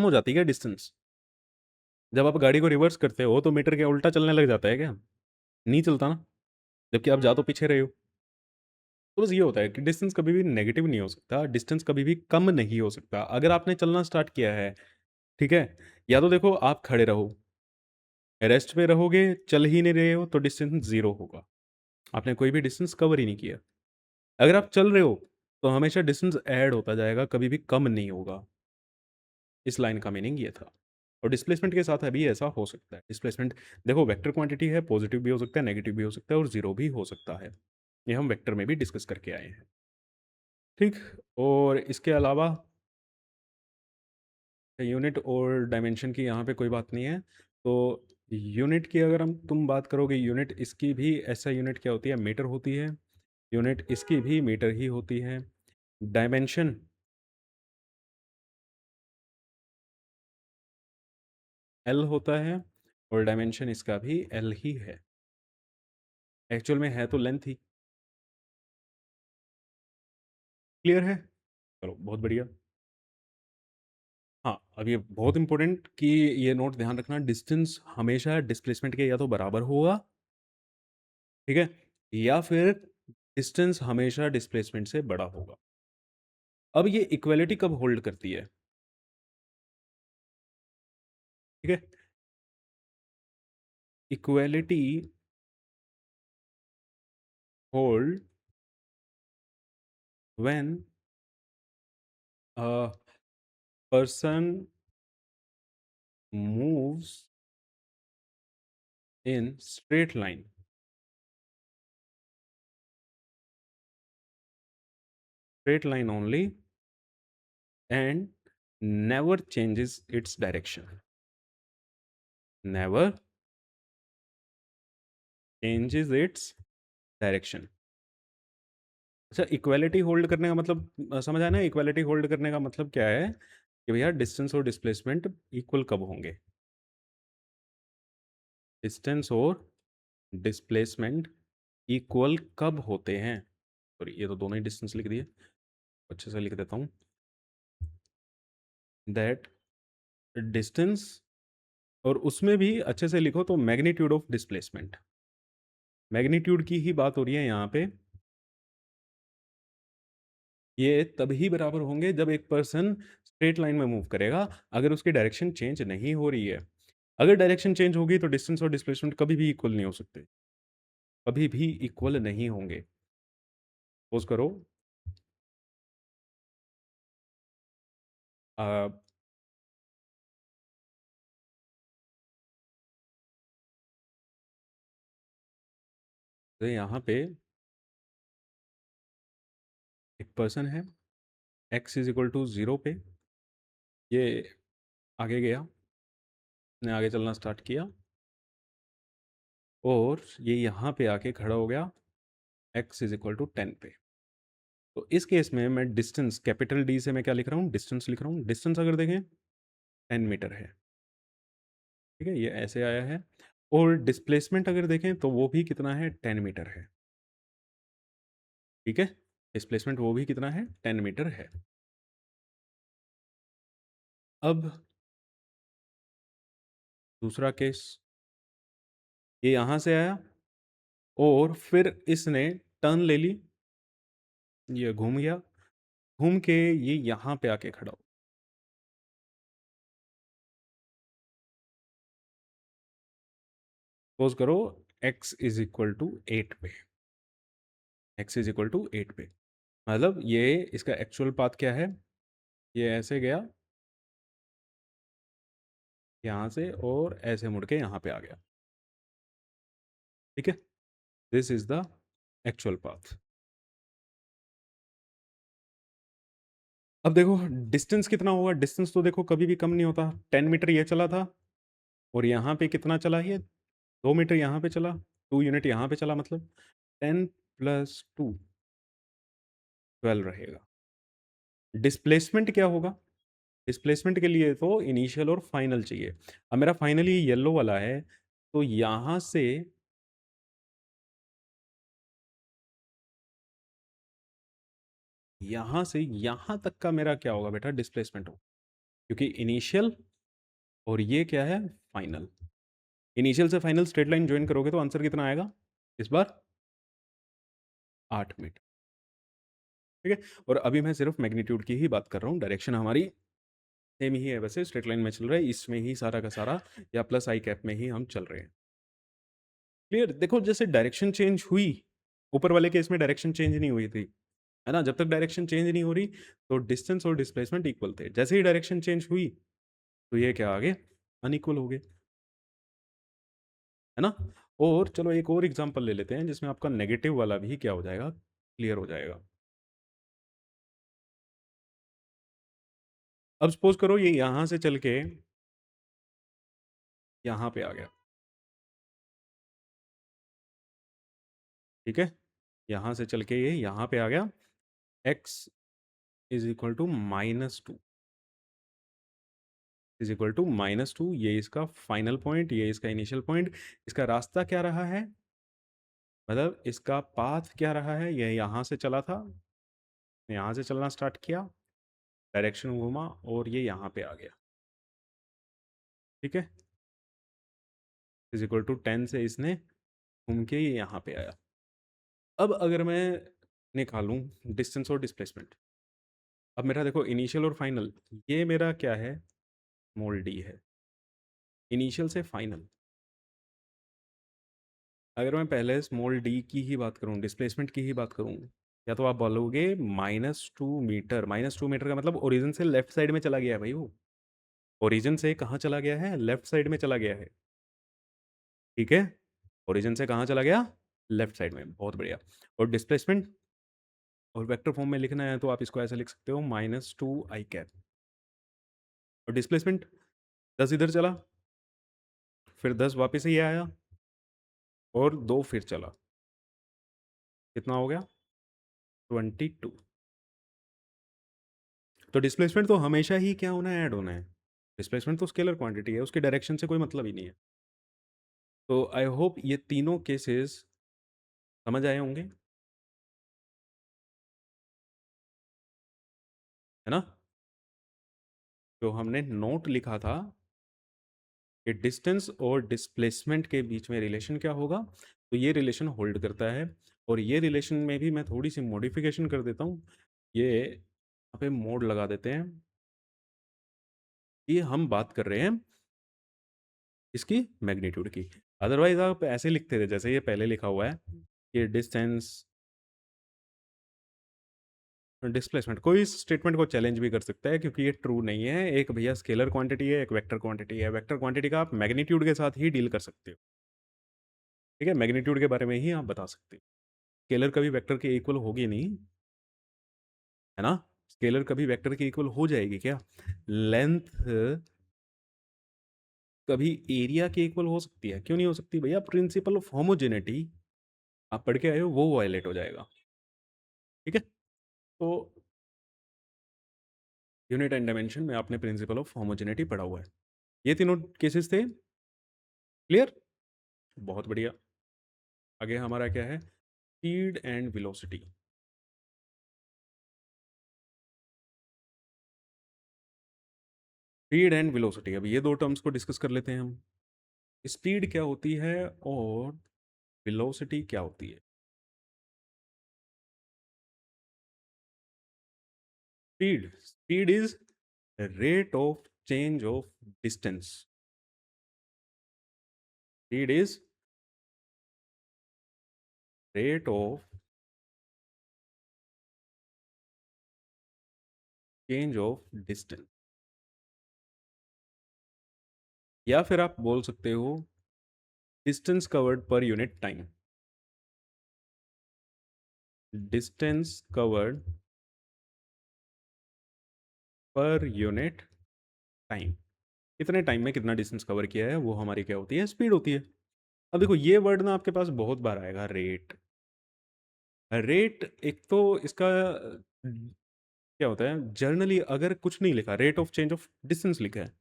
हो जाती है क्या डिस्टेंस? जब आप गाड़ी को रिवर्स करते हो तो मीटर के उल्टा चलने लग जाता है क्या? नहीं चलता ना, जबकि आप जा तो पीछे रहे हो। तो बस ये होता है कि डिस्टेंस कभी भी नेगेटिव नहीं हो सकता, डिस्टेंस कभी भी कम नहीं हो सकता। अगर आपने चलना स्टार्ट किया है, ठीक है, या तो देखो आप खड़े रहो, रेस्ट पे रहोगे, चल ही नहीं रहे हो तो डिस्टेंस जीरो होगा, आपने कोई भी डिस्टेंस कवर ही नहीं किया। अगर आप चल रहे हो तो हमेशा डिस्टेंस ऐड होता जाएगा, कभी भी कम नहीं होगा। इस लाइन का मीनिंग ये था। और डिस्प्लेसमेंट के साथ अभी ऐसा हो सकता है। डिस्प्लेसमेंट देखो वेक्टर क्वांटिटी है, पॉजिटिव भी हो सकता है, नेगेटिव भी हो सकता है और जीरो भी हो सकता है। ये हम वेक्टर में भी डिस्कस करके आए हैं। ठीक। और इसके अलावा यूनिट और डायमेंशन की यहाँ पे कोई बात नहीं है। तो यूनिट की अगर हम तुम बात करोगे, यूनिट इसकी भी ऐसा यूनिट क्या होती है, मीटर होती है। यूनिट इसकी भी मीटर ही होती है। डायमेंशन एल होता है और डायमेंशन इसका भी एल ही है। एक्चुअल में है तो लेंथ ही। क्लियर है? चलो बहुत बढ़िया। हाँ, अब ये बहुत इंपॉर्टेंट कि ये नोट ध्यान रखना, डिस्टेंस हमेशा डिस्प्लेसमेंट के या तो बराबर होगा, ठीक है, या फिर डिस्टेंस हमेशा डिस्प्लेसमेंट से बड़ा होगा। अब ये इक्वालिटी कब होल्ड करती है? ठीक है, equality hold when a person moves in straight line only and never changes its direction. Never changes its direction. अच्छा, इक्वालिटी होल्ड करने का मतलब समझ आया ना? इक्वालिटी होल्ड करने का मतलब क्या है कि भैया डिस्टेंस और डिस्प्लेसमेंट इक्वल कब होंगे? डिस्टेंस और डिस्प्लेसमेंट इक्वल कब होते हैं? सॉरी, ये तो दोनों ही डिस्टेंस लिख दिए, अच्छे से लिख देता हूँ। दैट डिस्टेंस, और उसमें भी अच्छे से लिखो तो मैग्नीट्यूड ऑफ डिस्प्लेसमेंट, मैग्नीट्यूड की ही बात हो रही है यहाँ पे। ये तभी बराबर होंगे जब एक पर्सन स्ट्रेट लाइन में मूव करेगा, अगर उसकी डायरेक्शन चेंज नहीं हो रही है। अगर डायरेक्शन चेंज होगी तो डिस्टेंस और डिस्प्लेसमेंट कभी भी इक्वल नहीं हो सकते, कभी भी इक्वल नहीं होंगे। सपोज करो आ, तो यहाँ पे एक पर्सन है, x इज इक्वल टू 0 पे, ये आगे गया, ने आगे चलना स्टार्ट किया और ये यहाँ पे आके खड़ा हो गया x इज इक्वल टू 10 पे। तो इस केस में मैं डिस्टेंस कैपिटल डी से मैं क्या लिख रहा हूँ, डिस्टेंस लिख रहा हूँ। डिस्टेंस अगर देखें 10 मीटर है, ठीक है, ये ऐसे आया है। और डिस्प्लेसमेंट अगर देखें तो वो भी कितना है, 10 मीटर है, ठीक है, डिस्प्लेसमेंट वो भी कितना है, 10 मीटर है। अब दूसरा केस, ये यहाँ से आया और फिर इसने टर्न ले ली, ये घूम गया, घूम के ये यहाँ पे आके खड़ा हो। सपोज करो x इज इक्वल टू 8 पे, x इज इक्वल टू 8 पे, मतलब ये इसका एक्चुअल पाथ क्या है, ये ऐसे गया यहाँ से और ऐसे मुड़ के यहाँ पे आ गया, ठीक है, this is the actual path. अब देखो डिस्टेंस कितना होगा, डिस्टेंस तो देखो कभी भी कम नहीं होता। 10 मीटर ये चला था और यहाँ पे कितना चला, ये 2 मीटर यहाँ पे चला, 2 यूनिट यहाँ पे चला, मतलब 10 प्लस 2 12 रहेगा। डिस्प्लेसमेंट क्या होगा, डिस्प्लेसमेंट के लिए तो इनिशियल और फाइनल चाहिए। अब मेरा फाइनली येलो वाला है, तो यहाँ से यहाँ से यहाँ तक का मेरा क्या होगा बेटा, डिस्प्लेसमेंट हो, क्योंकि इनिशियल और ये क्या है, फाइनल। इनिशियल से फाइनल स्ट्रेट लाइन ज्वाइन करोगे तो आंसर कितना आएगा इस बार, 8 मीटर। ठीक है, और अभी मैं सिर्फ मैग्नीट्यूड की ही बात कर रहा हूँ, डायरेक्शन हमारी सेम ही है, वैसे स्ट्रेट लाइन में चल रहा है, इसमें ही सारा का सारा, या प्लस आई कैप में ही हम चल रहे हैं। क्लियर? देखो जैसे डायरेक्शन चेंज हुई, ऊपर वाले केस में डायरेक्शन चेंज नहीं हुई थी, है ना, जब तक डायरेक्शन चेंज नहीं हो रही तो डिस्टेंस और डिस्प्लेसमेंट इक्वल थे, जैसे ही डायरेक्शन चेंज हुई तो ये क्या आ गए, अनइक्वल हो गए, है ना। और चलो एक और एग्जांपल ले लेते हैं जिसमें आपका नेगेटिव वाला भी क्या हो जाएगा, क्लियर हो जाएगा। अब सपोज करो ये यहां से चल के यहां पे आ गया, ठीक है, यहां से चल के ये यहां पे आ गया, x is equal to -2, is equal to -2, ये इसका फाइनल पॉइंट, ये इसका इनिशियल पॉइंट, इसका रास्ता क्या रहा है, मतलब इसका पाथ क्या रहा है, ये यहाँ से चला था, यहाँ से चलना स्टार्ट किया, डायरेक्शन घूमा और ये यहाँ पे आ गया, ठीक है, इज इक्वल टू 10 से इसने घूम के ये यहाँ पे आया। अब अगर मैं निकालूं डिस्टेंस और डिस्प्लेसमेंट, अब मेरा देखो इनिशियल और फाइनल, ये मेरा क्या है, स्मॉल डी है, इनिशियल से फाइनल। अगर मैं पहले स्मॉल डी की ही बात करूं, डिस्प्लेसमेंट की ही बात करूं, या तो आप बोलोगे -2 मीटर, -2 मीटर का मतलब ओरिजिन से लेफ्ट साइड में चला गया है भाई वो, ओरिजिन से कहाँ चला गया है, लेफ्ट साइड में चला गया है, ठीक है, ओरिजिन से कहाँ चला गया, लेफ्ट साइड में, बहुत बढ़िया। और डिस्प्लेसमेंट और वेक्टर फॉर्म में लिखना है तो आप इसको ऐसे लिख सकते हो, -2 i कैप, और डिस्प्लेसमेंट 10 इधर चला, फिर 10 वापस ही आया, और 2 फिर चला, कितना हो गया, 22। तो डिस्प्लेसमेंट तो हमेशा ही क्या होना है, ऐड होना है, डिस्प्लेसमेंट तो स्केलर क्वांटिटी है, उसके डायरेक्शन से कोई मतलब ही नहीं है। तो आई होप ये तीनों केसेस समझ आए होंगे, है ना। जो हमने नोट लिखा था कि डिस्टेंस और डिस्प्लेसमेंट के बीच में रिलेशन क्या होगा, तो ये रिलेशन होल्ड करता है, और ये रिलेशन में भी मैं थोड़ी सी मॉडिफिकेशन कर देता हूँ, ये यहाँ पे मोड लगा देते हैं, कि हम बात कर रहे हैं इसकी मैग्नीट्यूड की। अदरवाइज आप ऐसे लिखते थे जैसे ये पहले लिखा हुआ है कि डिस्टेंस डिस्प्लेसमेंट, कोई इस स्टेटमेंट को चैलेंज भी कर सकता है क्योंकि ये ट्रू नहीं है, एक भैया स्केलर क्वांटिटी है, एक वेक्टर क्वांटिटी है, वेक्टर क्वांटिटी का आप मैग्नीट्यूड के साथ ही डील कर सकते हो, ठीक है, मैग्नीट्यूड के बारे में ही आप बता सकते हो, स्केलर कभी वेक्टर के इक्वल होगी नहीं, है ना, स्केलर कभी वेक्टर के इक्वल हो जाएगी क्या, लेंथ कभी एरिया के इक्वल हो सकती है, क्यों नहीं हो सकती भैया, प्रिंसिपल ऑफ होमोजेनिटी आप पढ़ के आए हो, वो वायलेट हो जाएगा, ठीक है। तो यूनिट एंड डायमेंशन में आपने प्रिंसिपल ऑफ होमोजेनिटी पढ़ा हुआ है, ये तीनों केसेस थे, क्लियर, बहुत बढ़िया। आगे हमारा क्या है, speed and velocity, speed and velocity, अब ये दो टर्म्स को डिस्कस कर लेते हैं हम, स्पीड क्या होती है और वेलोसिटी क्या होती है। Speed is rate of change of distance, speed is rate of change of distance, या फिर आप बोल सकते हो distance covered per unit time, distance covered per unit time, कितने टाइम में कितना डिस्टेंस कवर किया है वो हमारी क्या होती है, स्पीड होती है। अब देखो ये वर्ड ना आपके पास बहुत बार आएगा, रेट, रेट एक तो इसका क्या होता है, जर्नली अगर कुछ नहीं लिखा, rate of change of distance लिखा है,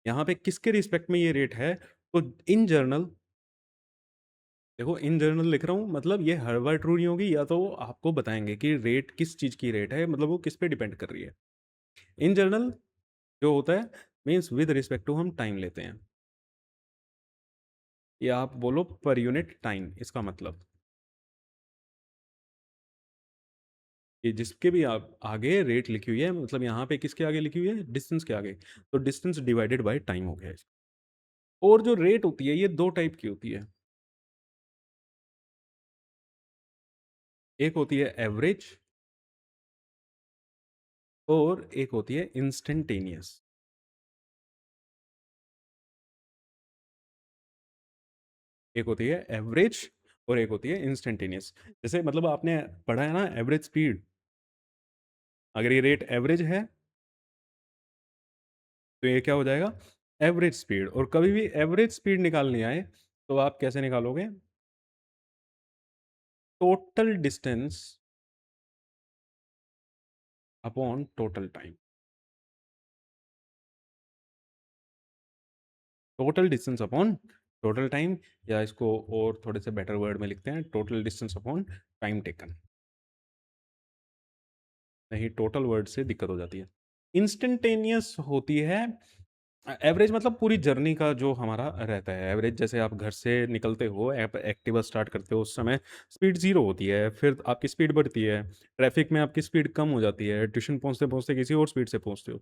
यहाँ पे किसके रिस्पेक्ट में ये रेट है, तो इन जर्नल देखो इन जनरल लिख रहा हूँ, मतलब ये हर बार ट्रू नहीं होगी, या तो आपको बताएंगे कि रेट किस चीज़ की रेट है, मतलब वो किस पे डिपेंड कर रही है। इन जनरल जो होता है मीन्स विद रिस्पेक्ट टू हम टाइम लेते हैं, या आप बोलो पर यूनिट टाइम, इसका मतलब कि जिसके भी आप आगे रेट लिखी हुई है, मतलब यहाँ पे किसके आगे लिखी हुई है, डिस्टेंस के आगे, तो डिस्टेंस डिवाइडेड बाय टाइम हो गया इसका। और जो रेट होती है ये दो टाइप की होती है, एक होती है एवरेज और एक होती है इंस्टेंटेनियस। एक होती है एवरेज और एक होती है इंस्टेंटेनियस। जैसे मतलब आपने पढ़ा है ना एवरेज स्पीड, अगर ये रेट एवरेज है तो ये क्या हो जाएगा, एवरेज स्पीड। और कभी भी एवरेज स्पीड निकालनी आए तो आप कैसे निकालोगे, total distance upon total time. Total distance upon total time, या इसको और थोड़े से बेटर वर्ड में लिखते हैं, total distance upon time taken. नहीं, टोटल वर्ड से दिक्कत हो जाती है। इंस्टेंटेनियस होती है एवरेज, मतलब पूरी जर्नी का जो हमारा रहता है एवरेज। जैसे आप घर से निकलते हो, ऐप एक्टिवा स्टार्ट करते हो, उस समय स्पीड जीरो होती है, फिर आपकी स्पीड बढ़ती है, ट्रैफिक में आपकी स्पीड कम हो जाती है, ट्यूशन पहुंचते पहुंचते किसी और स्पीड से पहुंचते हो।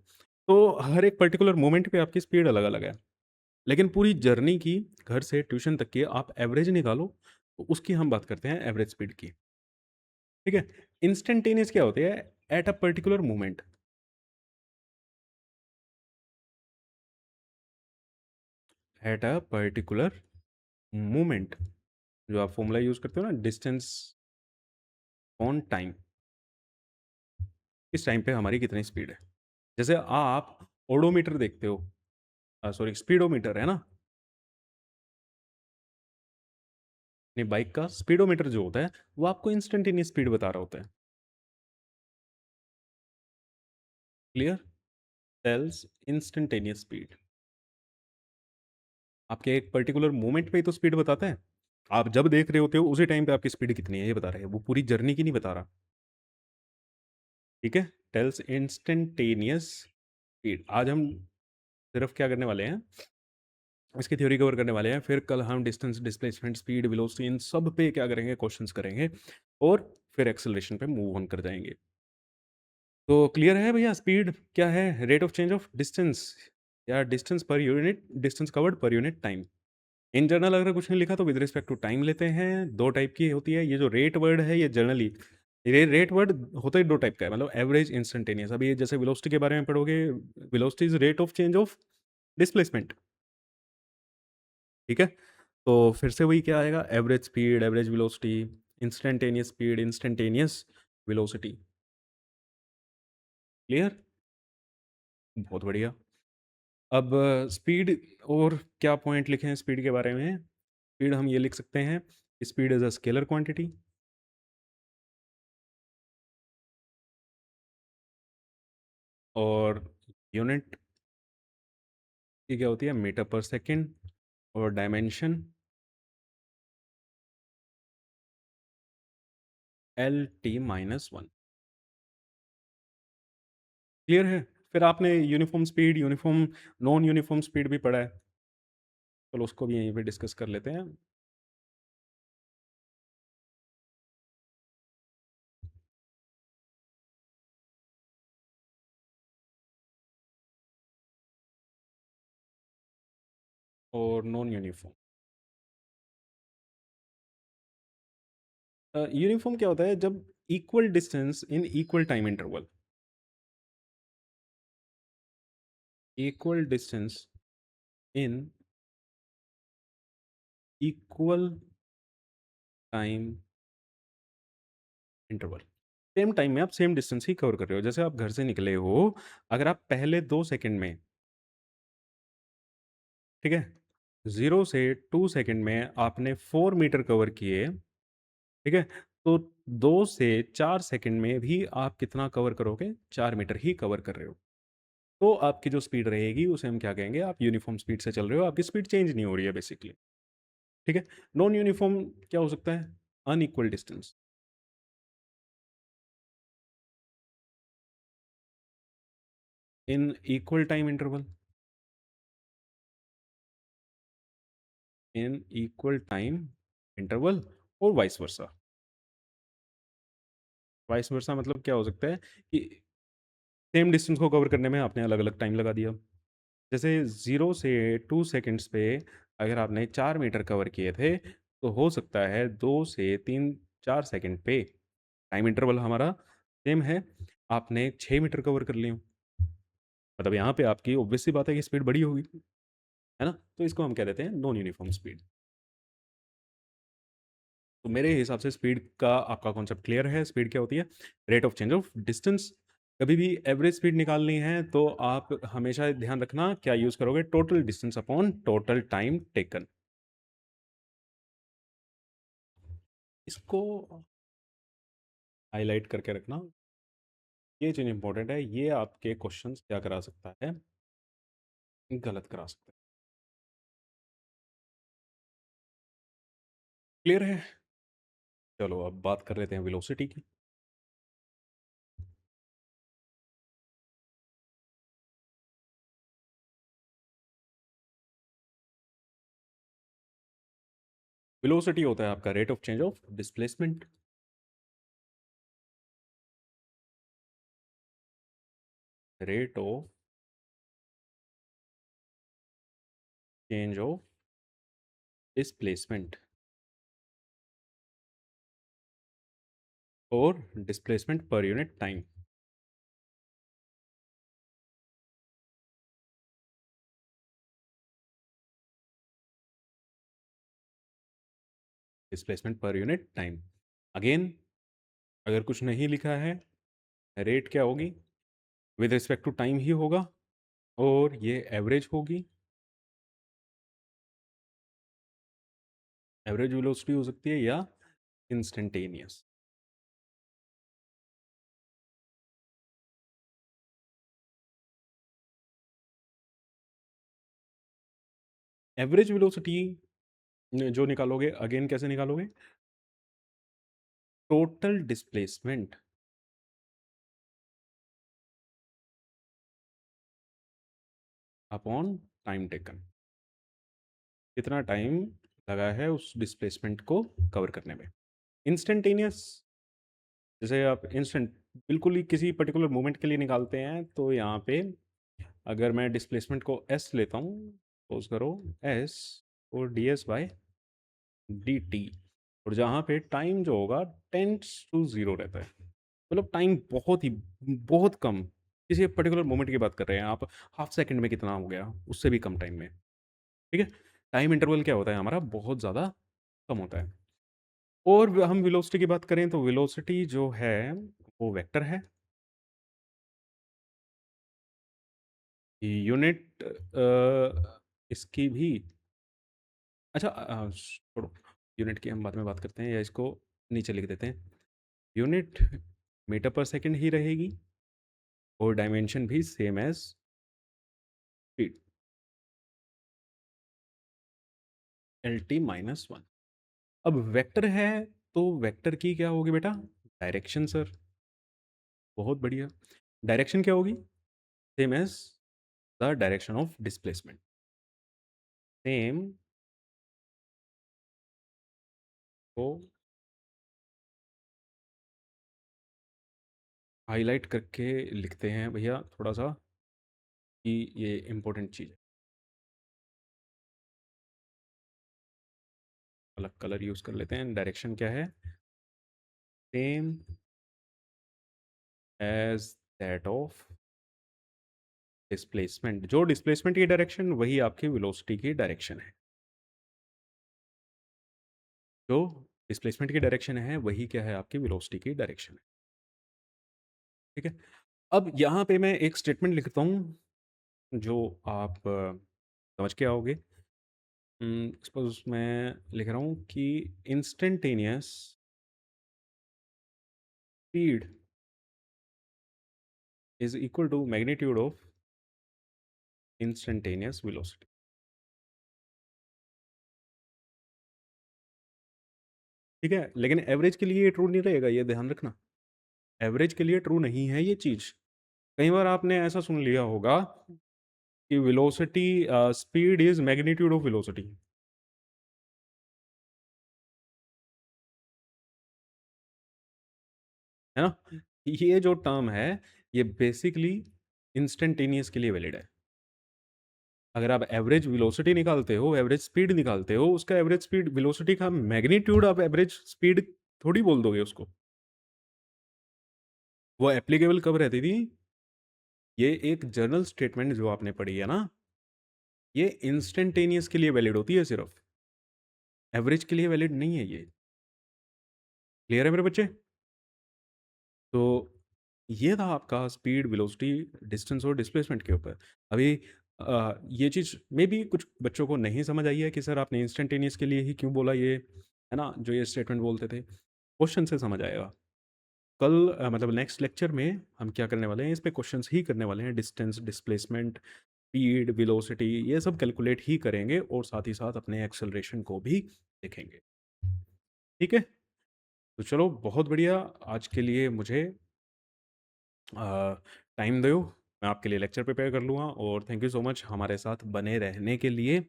तो हर एक पर्टिकुलर मोमेंट पे आपकी स्पीड अलग अलग है, लेकिन पूरी जर्नी की, घर से ट्यूशन तक की आप एवरेज निकालो तो उसकी हम बात करते हैं एवरेज स्पीड की। ठीक है। इंस्टेंटेनियस क्या होती है, at a particular moment, at a particular moment, जो आप फॉर्मूला यूज करते हो ना, डिस्टेंस ऑन टाइम, इस टाइम पे हमारी कितनी स्पीड है। जैसे आप ओडोमीटर देखते हो, सॉरी स्पीडोमीटर है ना, अपनी बाइक का स्पीडोमीटर जो होता है वो आपको इंस्टेंटेनियस स्पीड बता रहा होता है। क्लियर, टेल्स इंस्टेंटेनियस स्पीड, आपके एक पर्टिकुलर मोमेंट पे ही तो स्पीड बताता है। आप जब देख रहे होते हो उसी टाइम पे आपकी स्पीड कितनी है ये बता रहा है, वो पूरी जर्नी की नहीं बता रहा। ठीक है, टेल्स इंस्टेंटेनियस स्पीड। आज हम सिर्फ क्या करने वाले हैं, इसकी थ्योरी कवर करने वाले हैं, फिर कल हम डिस्टेंस, डिस्प्लेसमेंट, स्पीड, वेलोसिटी, इन सब पे क्या करेंगे, क्वेश्चंस करेंगे, और फिर एक्सेलरेशन पे मूव ऑन कर जाएंगे। तो क्लियर है भैया, स्पीड क्या है, rate of change of distance, या distance per unit, distance covered per unit time. In general अगर कुछ नहीं लिखा तो विद रिस्पेक्ट टू टाइम लेते हैं। दो टाइप की होती है, ये जो रेट वर्ड है ये जनरली, ये रेट वर्ड होता है दो टाइप का है, मतलब एवरेज, इंस्टेंटेनियस। अभी ये जैसे वेलोसिटी के बारे में पढ़ोगे, velocity is rate of change of displacement. ठीक है, तो फिर से वही क्या आएगा, average speed, average velocity, instantaneous speed, instantaneous velocity. Clear, बहुत बढ़िया। अब स्पीड, और क्या पॉइंट लिखे हैं स्पीड के बारे में। स्पीड हम ये लिख सकते हैं, speed is a scalar quantity, और यूनिट की क्या होती है, मीटर पर सेकंड, और डायमेंशन L t-1। क्लियर है। फिर आपने uniform speed, uniform, non uniform speed भी पढ़ा है, चलो उसको भी यहीं पे डिस्कस कर लेते हैं। और नॉन यूनिफॉर्म, यूनिफॉर्म क्या होता है, जब equal distance in equal time interval, equal distance in equal time interval, same time में आप सेम डिस्टेंस ही कवर कर रहे हो। जैसे आप घर से निकले हो, अगर आप पहले 2 सेकंड में, ठीक है, 0 से 2 सेकंड में आपने 4 मीटर कवर किए, ठीक है, तो 2 से 4 सेकंड में भी आप कितना कवर करोगे, 4 मीटर ही कवर कर रहे हो। तो आपकी जो स्पीड रहेगी उसे हम क्या कहेंगे, आप यूनिफॉर्म स्पीड से चल रहे हो, आपकी स्पीड चेंज नहीं हो रही है बेसिकली। ठीक है। नॉन यूनिफॉर्म क्या हो सकता है? Unequal distance. In equal time interval. In equal time interval और वाइस वर्सा। वाइस वर्सा मतलब क्या हो सकता है कि सेम डिस्टेंस को कवर करने में आपने अलग अलग टाइम लगा दिया। जैसे 0 से 2 सेकंड्स पे अगर आपने 4 मीटर कवर किए थे, तो हो सकता है 2 से 3 4 सेकंड पे टाइम इंटरवल हमारा सेम है, आपने 6 मीटर कवर कर लिया, मतलब यहाँ पे आपकी ऑब्वियस सी बात है कि स्पीड बड़ी होगी, है ना? तो इसको हम कह देते हैं नॉन यूनिफॉर्म स्पीड। तो मेरे हिसाब से स्पीड का आपका कॉन्सेप्ट क्लियर है। स्पीड क्या होती है? Rate of change of distance. कभी भी एवरेज स्पीड निकालनी है तो आप हमेशा ध्यान रखना क्या यूज़ करोगे? Total distance upon total time taken. इसको हाईलाइट करके रखना, ये चीज़ इंपॉर्टेंट है, ये आपके क्वेश्चंस क्या करा सकता है? गलत करा सकता है। क्लियर है? चलो अब बात कर लेते हैं वेलोसिटी की। वेलोसिटी होता है आपका rate of change of displacement. Rate of change of displacement और displacement per unit time. Displacement per unit time. Again, अगर कुछ नहीं लिखा है, रेट क्या होगी? विद रिस्पेक्ट टू टाइम ही होगा, और ये एवरेज होगी। एवरेज वेलोसिटी हो सकती है या इंस्टेंटेनियस। एवरेज वेलोसिटी जो निकालोगे, अगेन कैसे निकालोगे? Total displacement upon time taken. कितना टाइम लगा है उस डिस्प्लेसमेंट को कवर करने में? इंस्टेंटेनियस, जैसे आप इंस्टेंट बिल्कुल ही किसी पर्टिकुलर मोमेंट के लिए निकालते हैं, तो यहाँ पे अगर मैं डिस्प्लेसमेंट को एस लेता हूँ, सपोज करो एस और D S by D T, और जहाँ पे टाइम जो होगा टेंस टू ज़ीरो रहता है, मतलब टाइम बहुत ही बहुत कम, किसी पर्टिकुलर मोमेंट की बात कर रहे हैं आप, हाफ सेकंड में कितना हो गया, उससे भी कम टाइम में। ठीक है। टाइम इंटरवल क्या होता है हमारा? बहुत ज़्यादा कम होता है। और हम वेलोसिटी की बात करें तो वेलोसिटी जो है वो वेक्टर है। यूनिट इसकी भी, अच्छा छोड़ो, यूनिट की हम बाद में बात करते हैं, या इसको नीचे लिख देते हैं। यूनिट मीटर पर सेकंड ही रहेगी, और डायमेंशन भी same as speed, L T minus one. अब वेक्टर है, तो वेक्टर की क्या होगी बेटा? Direction sir. बहुत बढ़िया। डायरेक्शन क्या होगी? Same as the direction of displacement. Same को हाईलाइट करके लिखते हैं भैया थोड़ा सा, कि ये इंपॉर्टेंट चीज़ है। अलग कलर यूज़ कर लेते हैं। डायरेक्शन क्या है? Same as that of displacement. जो डिस्प्लेसमेंट की डायरेक्शन, वही आपकी वेलोसिटी की डायरेक्शन है। जो डिस्प्लेसमेंट की डायरेक्शन है, वही क्या है? आपकी वेलोसिटी की डायरेक्शन है। ठीक है। अब यहाँ पे मैं एक स्टेटमेंट लिखता हूँ, जो आप समझ के आओगे। सपोज मैं लिख रहा हूँ कि instantaneous speed is equal to magnitude of instantaneous velocity. ठीक है? लेकिन एवरेज के लिए ये ट्रू नहीं रहेगा, ये ध्यान रखना। एवरेज के लिए ट्रू नहीं है ये चीज़। कई बार आपने ऐसा सुन लिया होगा कि velocity speed is magnitude of velocity, है ना? ये जो टर्म है, ये बेसिकली इंस्टेंटेनियस के लिए वैलिड है। अगर आप एवरेज वेलोसिटी निकालते हो, एवरेज स्पीड निकालते हो, उसका एवरेज स्पीड वेलोसिटी का मैग्नीट्यूड आप एवरेज स्पीड थोड़ी बोल दोगे उसको। वो एप्लीकेबल कब रहती थी? ये एक जर्नल स्टेटमेंट जो आपने पढ़ी है ना, ये इंस्टेंटेनियस के लिए वैलिड होती है सिर्फ़, एवरेज के लिए वैलिड नहीं है ये। क्लियर है मेरे बच्चे? तो ये था आपका स्पीड, वेलोसिटी, डिस्टेंस और डिस्प्लेसमेंट के ऊपर। अभी ये चीज़ मेबी कुछ बच्चों को नहीं समझ आई है कि सर आपने इंस्टेंटेनियस के लिए ही क्यों बोला ये, है ना? जो ये स्टेटमेंट बोलते थे। क्वेश्चन से समझ आएगा। कल मतलब नेक्स्ट लेक्चर में हम क्या करने वाले हैं, इस पे क्वेश्चंस ही करने वाले हैं। डिस्टेंस, डिस्प्लेसमेंट, स्पीड, वेलोसिटी ये सब कैलकुलेट ही करेंगे और साथ ही साथ अपने एक्सेलरेशन को भी देखेंगे। ठीक है? तो चलो बहुत बढ़िया, आज के लिए मुझे टाइम दो, मैं आपके लिए लेक्चर प्रिपेयर कर लूँगा और थैंक यू सो मच हमारे साथ बने रहने के लिए।